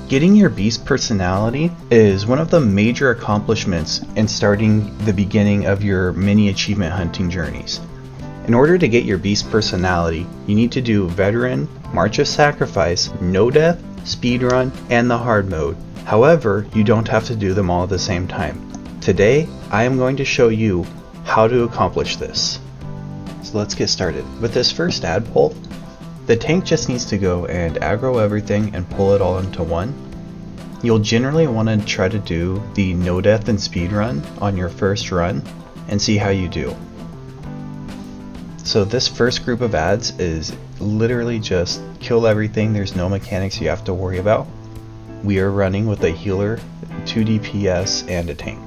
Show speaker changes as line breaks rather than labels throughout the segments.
Getting your beast personality is one of the major accomplishments in starting the beginning of your mini achievement hunting journeys. In order to get your beast personality, you need to do Veteran, March of Sacrifice, No Death, Speedrun, and the Hard mode. However, you don't have to do them all at the same time. Today, I am going to show you how to accomplish this. So let's get started. With this first ad pull, the tank just needs to go and aggro everything and pull it all into one. You'll generally want to try to do the No Death and Speed run on your first run and see how you do. So this first group of ads is literally just kill everything. There's no mechanics you have to worry about. We are running with a healer, 2 DPS, and a tank.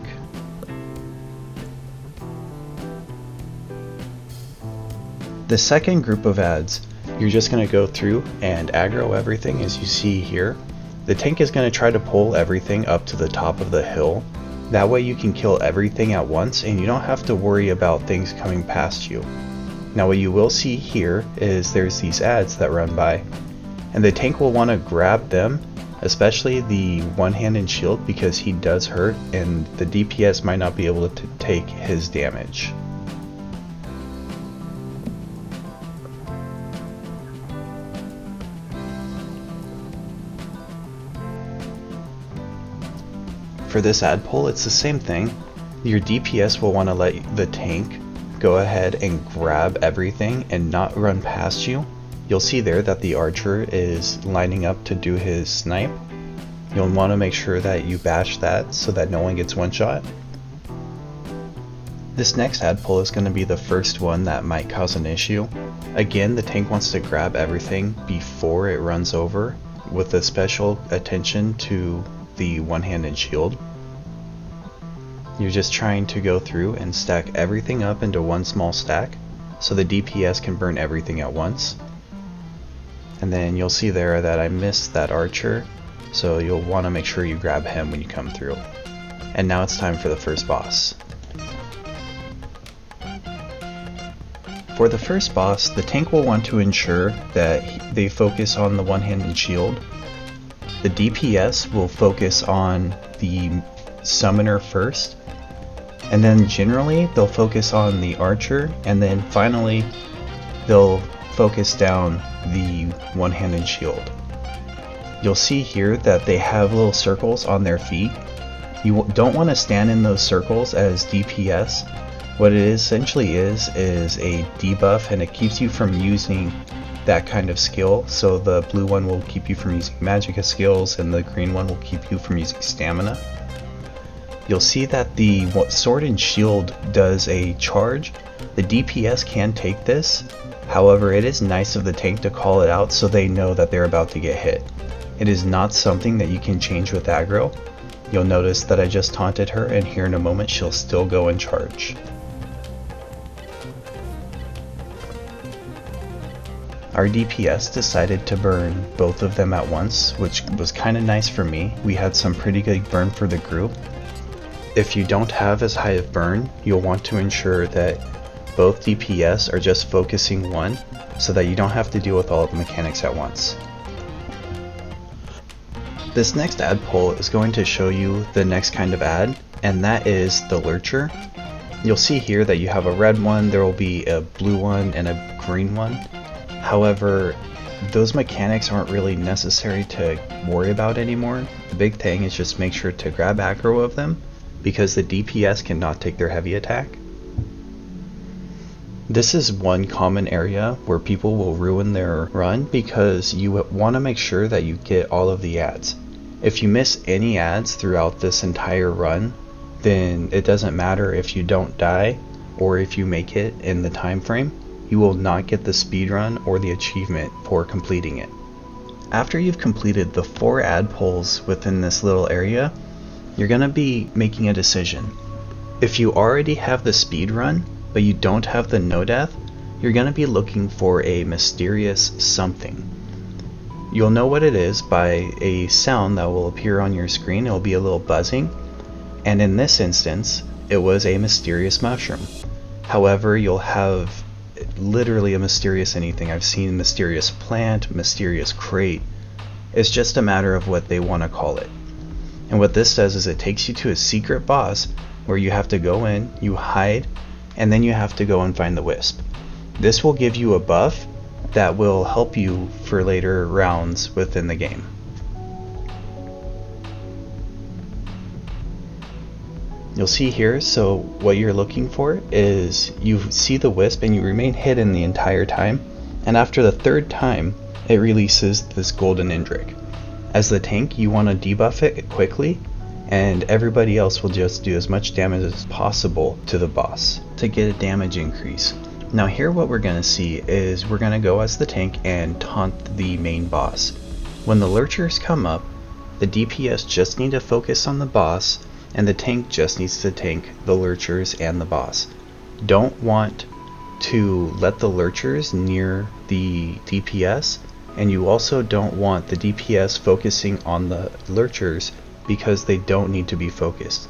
The second group of ads, you're just going to go through and aggro everything as you see here. The tank is going to try to pull everything up to the top of the hill. That way you can kill everything at once and you don't have to worry about things coming past you. Now what you will see here is there's these ads that run by, and the tank will want to grab them, especially the one-handed shield, because he does hurt and the DPS might not be able to take his damage. For this ad pull, it's the same thing. Your DPS will want to let the tank go ahead and grab everything and not run past you. You'll see there that the archer is lining up to do his snipe. You'll want to make sure that you bash that so that no one gets one shot. This next ad pull is going to be the first one that might cause an issue. Again, the tank wants to grab everything before it runs over, with a special attention to the one-handed shield. You're just trying to go through and stack everything up into one small stack so the DPS can burn everything at once. And then you'll see there that I missed that archer, so you'll want to make sure you grab him when you come through. And now it's time for the first boss. For the first boss, the tank will want to ensure that they focus on the one-handed shield. The DPS will focus on the summoner first, and then generally they'll focus on the archer, and then finally they'll focus down the one-handed shield. You'll see here that they have little circles on their feet. You don't want to stand in those circles as DPS. What it essentially is a debuff, and it keeps you from using that kind of skill. So the blue one will keep you from using magicka skills and the green one will keep you from using stamina. You'll see that the sword and shield does a charge. The DPS can take this, however it is nice of the tank to call it out so they know that they're about to get hit. It is not something that you can change with aggro. You'll notice that I just taunted her, and here in a moment she'll still go and charge. Our DPS decided to burn both of them at once, which was kind of nice for me. We had some pretty good burn for the group. If you don't have as high of burn, you'll want to ensure that both DPS are just focusing one, so that you don't have to deal with all of the mechanics at once. This next ad pull is going to show you the next kind of ad, and that is the Lurcher. You'll see here that you have a red one, there will be a blue one, and a green one. However, those mechanics aren't really necessary to worry about anymore. The big thing is just make sure to grab aggro of them, because the DPS cannot take their heavy attack. This is one common area where people will ruin their run, because you want to make sure that you get all of the ads. If you miss any ads throughout this entire run, then it doesn't matter if you don't die or if you make it in the time frame. You will not get the speedrun or the achievement for completing it. After you've completed the 4 ad pulls within this little area, you're going to be making a decision. If you already have the speedrun, but you don't have the no death, you're going to be looking for a mysterious something. You'll know what it is by a sound that will appear on your screen. It will be a little buzzing, and in this instance, it was a mysterious mushroom. However, you'll have literally a mysterious anything. I've seen mysterious plant, mysterious crate, It's just a matter of what they want to call it. And what this does is it takes you to a secret boss where you have to go in, you hide, and then you have to go and find the wisp. This will give you a buff that will help you for later rounds within the game. You'll see here, so what you're looking for is you see the wisp and you remain hidden the entire time, and after the third time it releases this golden Indrik. As the tank, you want to debuff it quickly, and everybody else will just do as much damage as possible to the boss to get a damage increase. Now here what we're going to see is we're going to go as the tank and taunt the main boss. When the Lurchers come up, the DPS just need to focus on the boss, and the tank just needs to tank the Lurchers and the boss. Don't want to let the Lurchers near the DPS, and you also don't want the DPS focusing on the Lurchers because they don't need to be focused.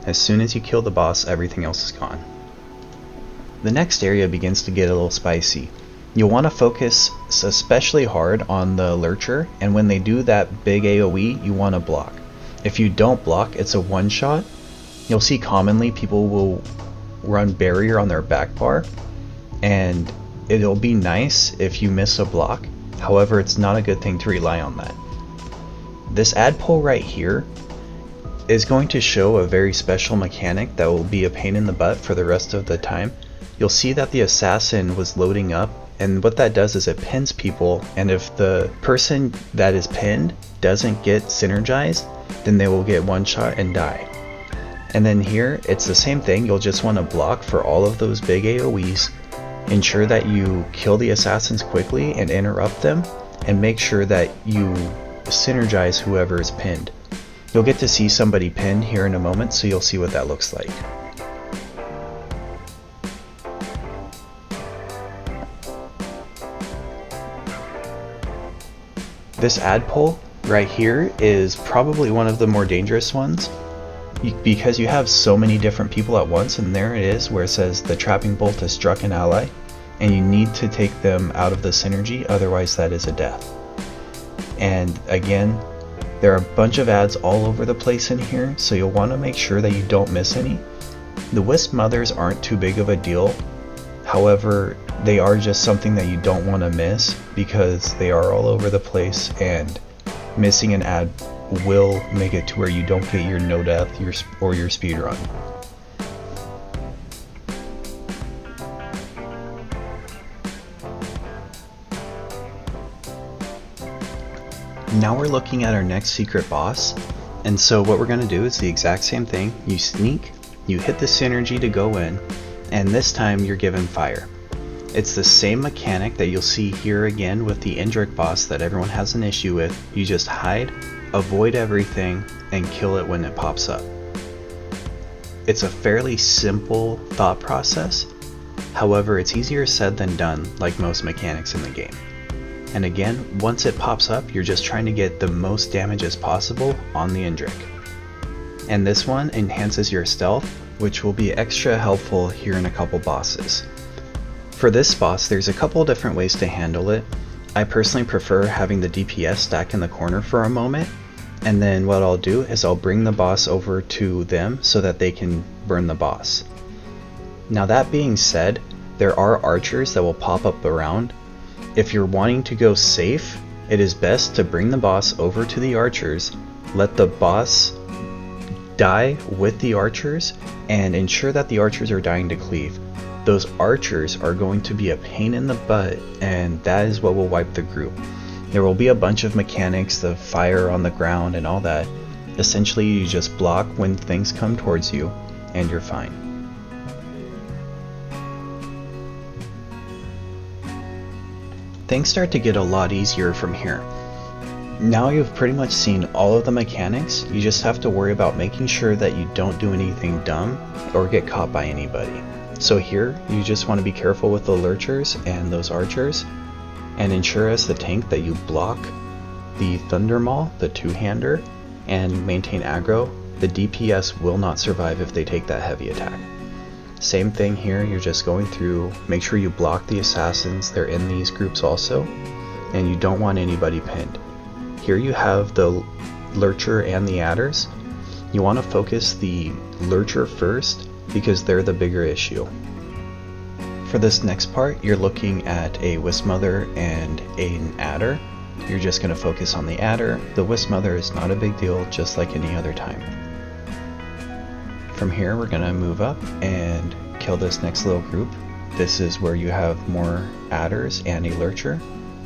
As soon as you kill the boss, everything else is gone. The next area begins to get a little spicy. You'll want to focus especially hard on the Lurcher, and when they do that big AoE, you want to block. If you don't block, it's a one-shot. You'll see commonly people will run barrier on their back bar, and it'll be nice if you miss a block. However, it's not a good thing to rely on that. This add pull right here is going to show a very special mechanic that will be a pain in the butt for the rest of the time. You'll see that the assassin was loading up, and what that does is it pins people, and if the person that is pinned doesn't get synergized, then they will get one shot and die. And then here it's the same thing. You'll just want to block for all of those big AoEs, ensure that you kill the assassins quickly and interrupt them, and make sure that you synergize whoever is pinned. You'll get to see somebody pinned here in a moment, so you'll see what that looks like. This add pull right here is probably one of the more dangerous ones because you have so many different people at once, and there it is where it says the trapping bolt has struck an ally, and you need to take them out of the synergy, otherwise that is a death. And again, there are a bunch of adds all over the place in here, so you'll want to make sure that you don't miss any. The Wisp Mothers aren't too big of a deal, however they are just something that you don't want to miss because they are all over the place, and missing an ad will make it to where you don't get your no death or your speed run. Now we're looking at our next secret boss, and so what we're going to do is the exact same thing. You sneak, you hit the synergy to go in, and this time you're given fire. It's the same mechanic that you'll see here again with the Indrik boss that everyone has an issue with. You just hide, avoid everything, and kill it when it pops up. It's a fairly simple thought process, however it's easier said than done, like most mechanics in the game. And again, once it pops up, you're just trying to get the most damage as possible on the Indrik. And this one enhances your stealth, which will be extra helpful here in a couple bosses. For this boss, there's a couple different ways to handle it. I personally prefer having the DPS stack in the corner for a moment, and then what I'll do is I'll bring the boss over to them so that they can burn the boss. Now that being said, there are archers that will pop up around. If you're wanting to go safe, it is best to bring the boss over to the archers, let the boss die with the archers, and ensure that the archers are dying to cleave. Those archers are going to be a pain in the butt, and that is what will wipe the group. There will be a bunch of mechanics, the fire on the ground and all that. Essentially you just block when things come towards you and you're fine. Things start to get a lot easier from here. Now you've pretty much seen all of the mechanics. You just have to worry about making sure that you don't do anything dumb or get caught by anybody. So here you just want to be careful with the Lurchers and those archers, and ensure as the tank that you block the Thunder Maul, the two-hander, and maintain aggro. The DPS will not survive if they take that heavy attack. Same thing here, you're just going through, make sure you block the assassins, they're in these groups also, and you don't want anybody pinned. Here you have the Lurcher and the adders. You want to focus the Lurcher first because they're the bigger issue. For this next part, you're looking at a Wisp Mother and an adder. You're just going to focus on the adder. The Wisp Mother is not a big deal, just like any other time. From here, we're going to move up and kill this next little group. This is where you have more adders and a Lurcher.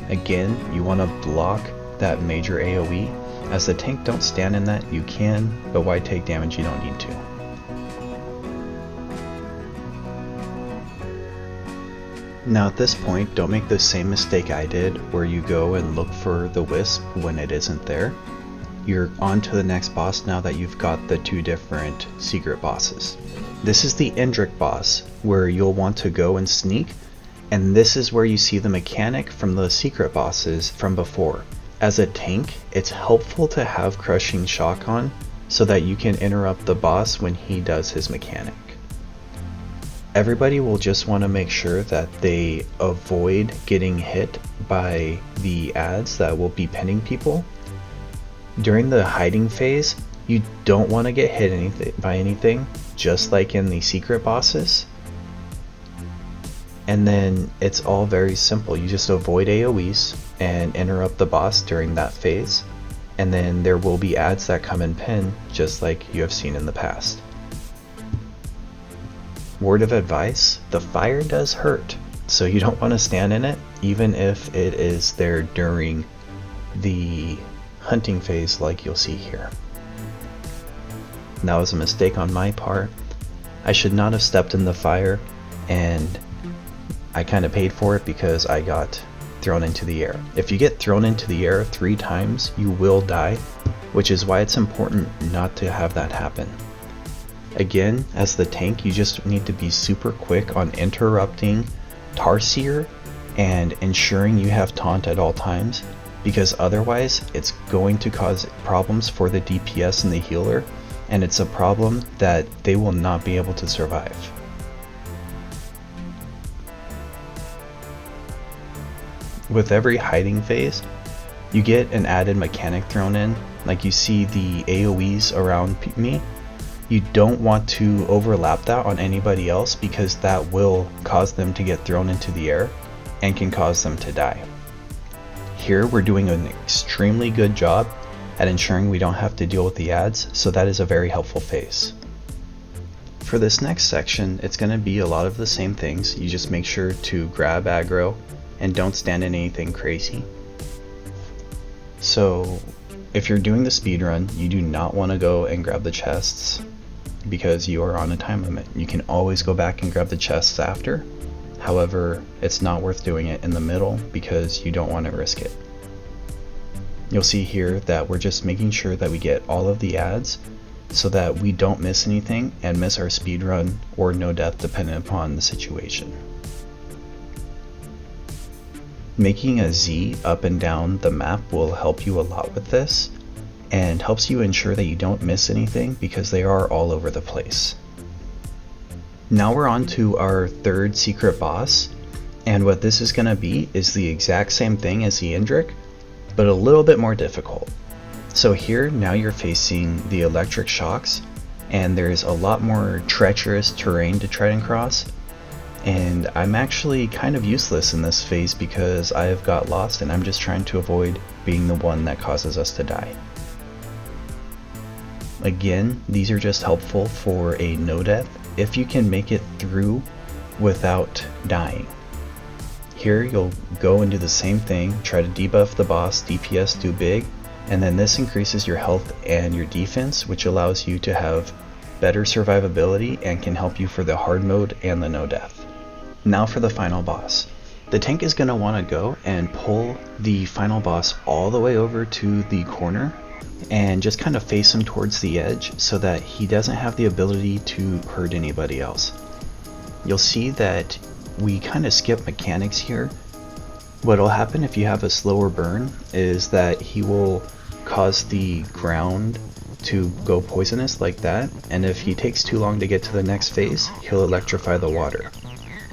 Again, you want to block that major AoE. As the tank, don't stand in that. You can, but why take damage you don't need to? Now at this point, don't make the same mistake I did where you go and look for the Wisp when it isn't there. You're on to the next boss now that you've got the two different secret bosses. This is the Indrik boss, where you'll want to go and sneak, and this is where you see the mechanic from the secret bosses from before. As a tank, it's helpful to have Crushing Shock on so that you can interrupt the boss when he does his mechanic. Everybody will just want to make sure that they avoid getting hit by the adds that will be pinning people. During the hiding phase, you don't want to get hit by anything, just like in the secret bosses. And then it's all very simple. You just avoid AoEs and interrupt the boss during that phase. And then there will be adds that come and pin, just like you have seen in the past. Word of advice, the fire does hurt, so you don't want to stand in it, even if it is there during the hunting phase like you'll see here. That was a mistake on my part. I should not have stepped in the fire, and I kind of paid for it because I got thrown into the air. If you get thrown into the air 3 times, you will die, which is why it's important not to have that happen. Again, as the tank, you just need to be super quick on interrupting Tarcyr and ensuring you have taunt at all times, because otherwise it's going to cause problems for the DPS and the healer, and it's a problem that they will not be able to survive. With every hiding phase, you get an added mechanic thrown in, like you see the AoEs around me. You don't want to overlap that on anybody else because that will cause them to get thrown into the air and can cause them to die. Here we're doing an extremely good job at ensuring we don't have to deal with the adds, so that is a very helpful phase. For this next section, it's going to be a lot of the same things. You just make sure to grab aggro and don't stand in anything crazy. So if you're doing the speedrun, you do not want to go and grab the chests because you are on a time limit. You can always go back and grab the chests after. However, it's not worth doing it in the middle because you don't want to risk it. You'll see here that we're just making sure that we get all of the adds so that we don't miss anything and miss our speedrun or no death depending upon the situation. Making a Z up and down the map will help you a lot with this and helps you ensure that you don't miss anything because they are all over the place. Now we're on to our third secret boss, and what this is going to be is the exact same thing as the Indrik, but a little bit more difficult. So here, now you're facing the electric shocks, and there's a lot more treacherous terrain to try and cross, and I'm actually kind of useless in this phase because I have got lost and I'm just trying to avoid being the one that causes us to die. Again, these are just helpful for a no death if you can make it through without dying. Here you'll go and do the same thing, try to debuff the boss, DPS do big, and then this increases your health and your defense, which allows you to have better survivability and can help you for the hard mode and the no death. Now for the final boss. The tank is going to want to go and pull the final boss all the way over to the corner and just kind of face him towards the edge so that he doesn't have the ability to hurt anybody else. You'll see that we kind of skip mechanics here. What'll happen if you have a slower burn is that he will cause the ground to go poisonous like that, and if he takes too long to get to the next phase, he'll electrify the water.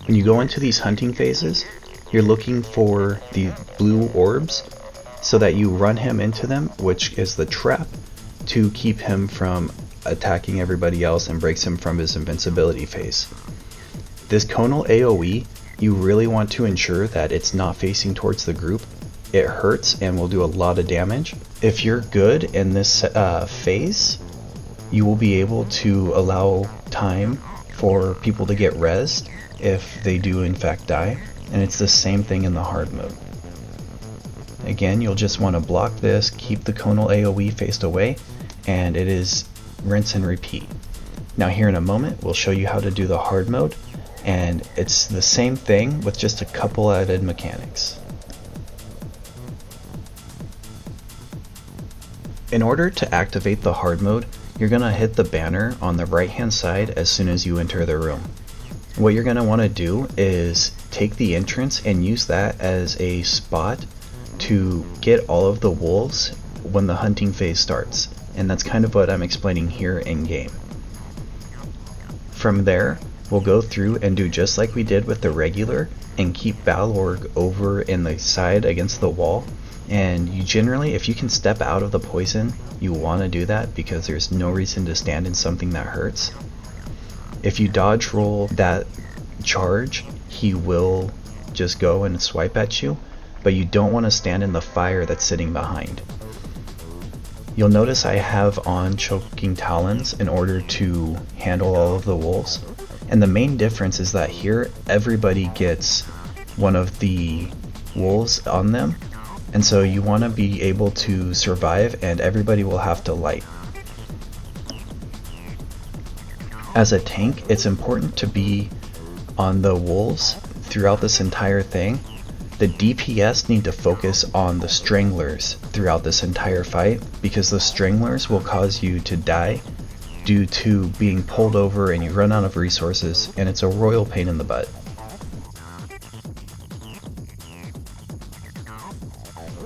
When you go into these hunting phases, you're looking for the blue orbs, so that you run him into them, which is the trap to keep him from attacking everybody else and breaks him from his invincibility phase. This conal AoE, you really want to ensure that it's not facing towards the group. It hurts and will do a lot of damage. If you're good in this phase, you will be able to allow time for people to get rezzed if they do in fact die, and it's the same thing in the hard mode. Again, you'll just want to block this, keep the conal AoE faced away, and it is rinse and repeat. Now here in a moment, we'll show you how to do the hard mode, and it's the same thing with just a couple added mechanics. In order to activate the hard mode, you're going to hit the banner on the right hand side as soon as you enter the room. What you're going to want to do is take the entrance and use that as a spot to get all of the wolves when the hunting phase starts, and that's kind of what I'm explaining here in game. From there, we'll go through and do just like we did with the regular and keep Balorgh over in the side against the wall. And you generally, if you can step out of the poison, you want to do that because there's no reason to stand in something that hurts. If you dodge roll that charge, he will just go and swipe at you, but you don't want to stand in the fire that's sitting behind. You'll notice I have on Choking Talons in order to handle all of the wolves, and the main difference is that here everybody gets one of the wolves on them, and so you want to be able to survive, and everybody will have to light. As a tank, it's important to be on the wolves throughout this entire thing. The DPS need to focus on the stranglers throughout this entire fight, because the stranglers will cause you to die due to being pulled over and you run out of resources, and it's a royal pain in the butt.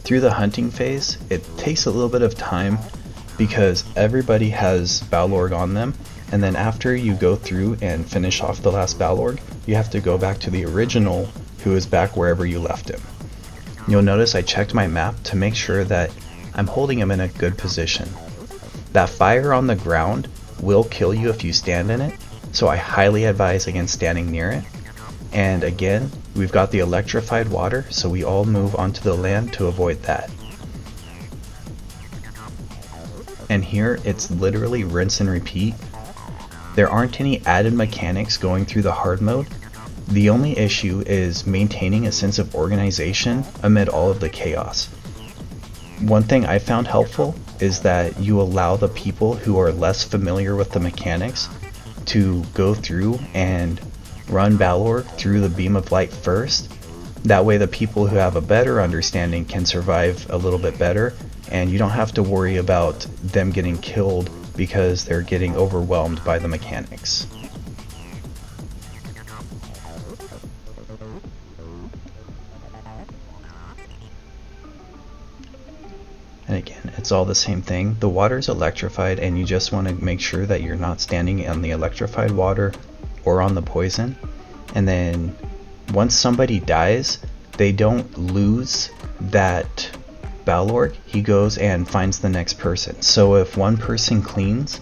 Through the hunting phase, it takes a little bit of time because everybody has Balorgh on them, and then after you go through and finish off the last Balorgh, you have to go back to the original who is back wherever you left him. You'll notice I checked my map to make sure that I'm holding him in a good position. That fire on the ground will kill you if you stand in it, so I highly advise against standing near it. And again, we've got the electrified water, so we all move onto the land to avoid that. And here, it's literally rinse and repeat. There aren't any added mechanics going through the hard mode. The only issue is maintaining a sense of organization amid all of the chaos. One thing I found helpful is that you allow the people who are less familiar with the mechanics to go through and run Balorgh through the beam of light first. That way the people who have a better understanding can survive a little bit better, and you don't have to worry about them getting killed because they're getting overwhelmed by the mechanics. And again, it's all the same thing. The water is electrified, and you just want to make sure that you're not standing on the electrified water or on the poison. And then once somebody dies, they don't lose that Balorgh. He goes and finds the next person. So if one person cleans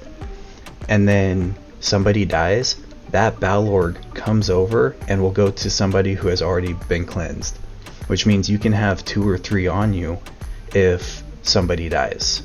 and then somebody dies, that Balorgh comes over and will go to somebody who has already been cleansed, which means you can have 2 or 3 on you if somebody dies.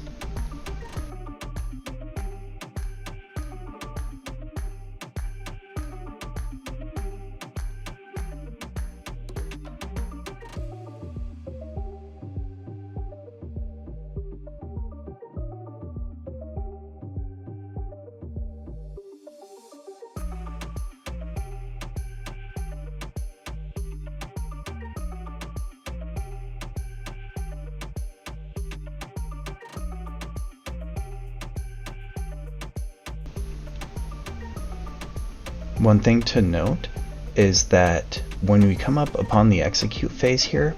One thing to note is that when we come up upon the execute phase here,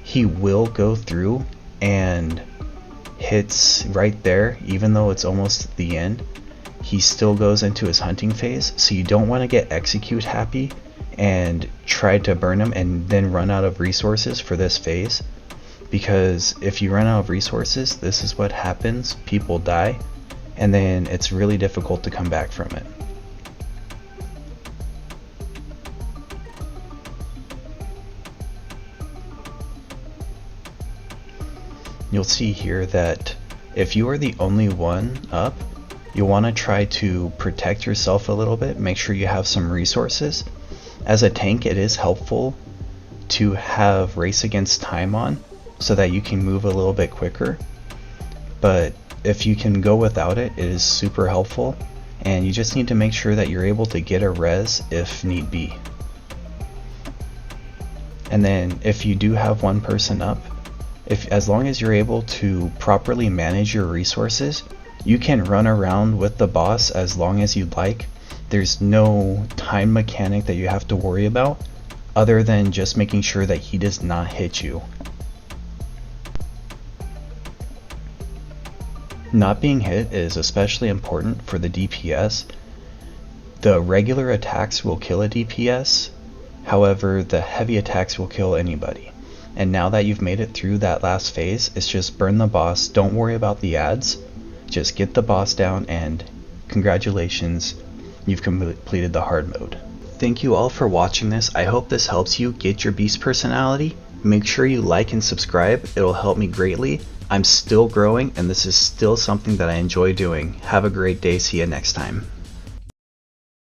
he will go through and hits right there, even though it's almost the end. He still goes into his hunting phase, so you don't want to get execute happy and try to burn him and then run out of resources for this phase. because if you run out of resources, this is what happens. People die, and then it's really difficult to come back from it. You'll see here that if you are the only one up, you'll want to try to protect yourself a little bit, make sure you have some resources. As a tank, it is helpful to have race against time on so that you can move a little bit quicker, but if you can go without it, it is super helpful, and you just need to make sure that you're able to get a res if need be. And then if you do have one person up, as long as you're able to properly manage your resources, you can run around with the boss as long as you'd like. There's no time mechanic that you have to worry about, other than just making sure that he does not hit you. Not being hit is especially important for the DPS. The regular attacks will kill a DPS, however the heavy attacks will kill anybody. And now that you've made it through that last phase, it's just burn the boss, don't worry about the ads, just get the boss down, and congratulations, you've completed the hard mode. Thank you all for watching this. I hope this helps you get your beast personality. Make sure you like and subscribe, it'll help me greatly. I'm still growing, and this is still something that I enjoy doing. Have a great day, see you next time.